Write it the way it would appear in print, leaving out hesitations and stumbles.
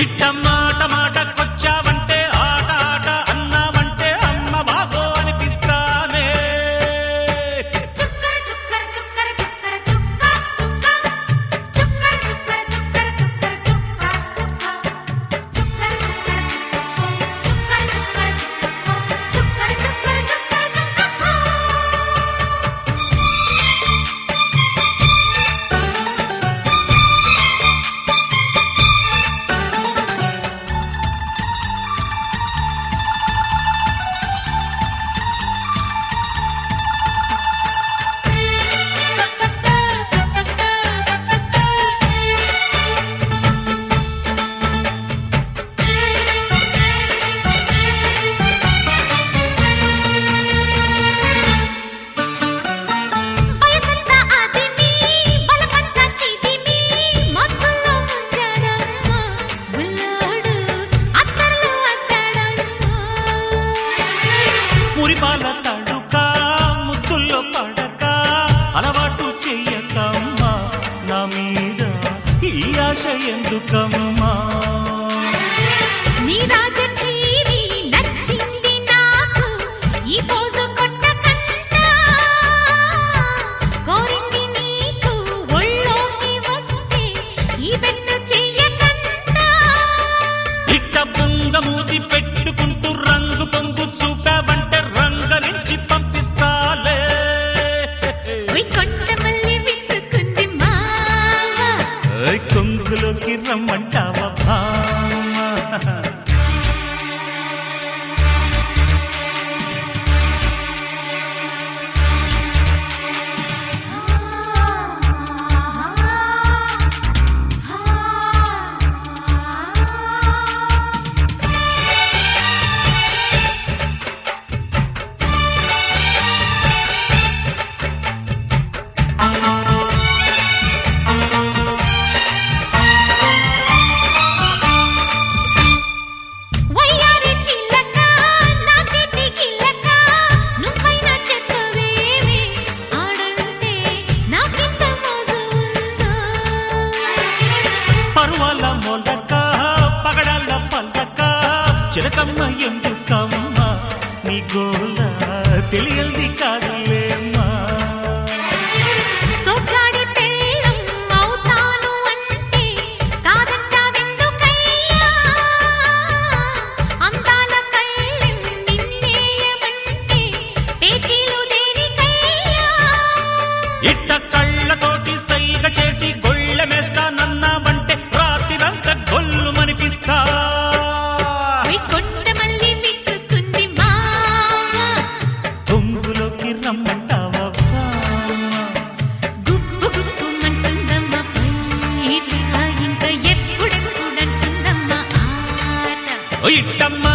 ఇట్ట మాట మాటకొచ్చావంటే ఆట ఆట అన్నావంటే అమ్మ బాబో అనిపిస్తానే. చుక్కర చుక్కర చుక్కర చుక్కర చుక్క చుక్క చుక్కర చుక్కర చుక్కర చుక్కర చుక్క చుక్క చుక్కర చుక్కర చుక్కర చుక్కర చుక్కర చుక్కర మురిపాల తడుక ముద్దుల్లో పడక అలవాటు చెయ్యకమ్మా నా మీద ఈ ఆశ ఎందుకమ్మా. నీ రాజకీవి నచ్చింది నాకు ఈ పోజు కొట్టకంటా కోరింది నీకు ఒళ్ళోకి వస్తే ఈ బెట్టు చెయ్యకంటా. ఇట్ట బొంగ మూతి పెట్టుకుంటూ రంగు పొంగు చూపావంటే రంగరించి పంపిస్తాలే. కొండ మళ్ళీ విచ్చుకుంది మావా కొంగులోకి రమ్మంటావా భామ. వయ్యారి చిల్లక నా చేతి గిల్లక నువ్వైనా చెప్పవేమి ఆడంటే నాకింత మోజు ఉందా. పరువాల మొలక పగడాల పల్లక చిలకమ్మ ఎందుకమ్మ నీ గోల తెలియల్ది కాదులేమ్మా. సోగ్గాడి పెళ్ళం అవుతాను అంటే కాదంటావెందుకయ్యా. అందాల కళ్ళెం నిన్నేయమంటే పేచీలు దేనికయ్యా. ఇట్ట కళ్ళతోటి సైగ చేసి గొళ్ళెమేస్తానన్నావంటే రాత్రిరంతా గొల్లు మనిపిస్తా. కొండ మళ్ళీ విచ్చుకుంది మావా కొంగులోకి రమ్మంటావా భామ. గుప్పు గుప్పుమంటుందమ్మ పైట ఇంకా ఎప్పుడెప్పుడంటుందమ్మ ఆట. ఇట్టమ్మ